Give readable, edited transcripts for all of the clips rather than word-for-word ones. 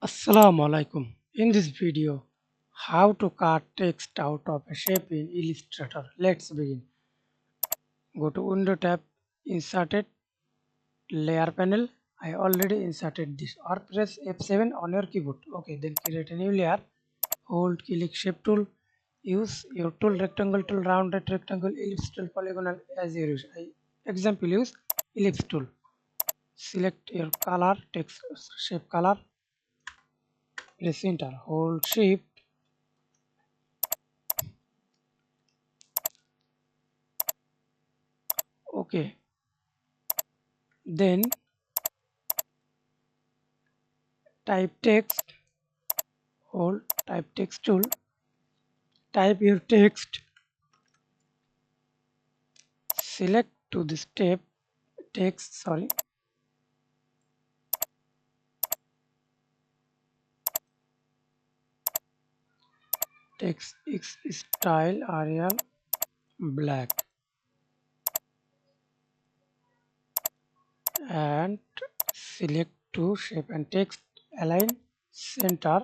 Assalamu Walaikum. In this video, how to cut text out of a shape in Illustrator. Let's begin. Go to Window tab, Inserted, Layer Panel. I already inserted this. Or press F7 on your keyboard. Okay, then create a new layer. Hold, click Shape tool. Use your tool, rectangle tool, rounded rectangle, ellipse tool, polygonal as you use. Example, use ellipse tool. Select your color, text shape color. Press enter. Hold shift. Okay, then type text, hold type text tool, type your text, select to the step text, text X style Arial black and select to shape and text, align center,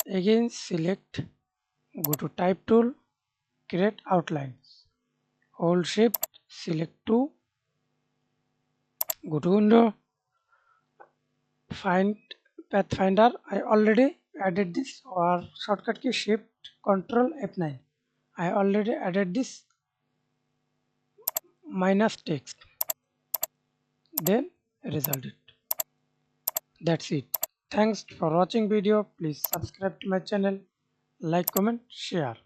again select, go to type tool, create outline, hold shift, select to, go to window, find pathfinder. I already added this, or shortcut key shift control F9. I already added this minus text, then result it. That's it. Thanks for watching video. Please subscribe to my channel, like, comment, share.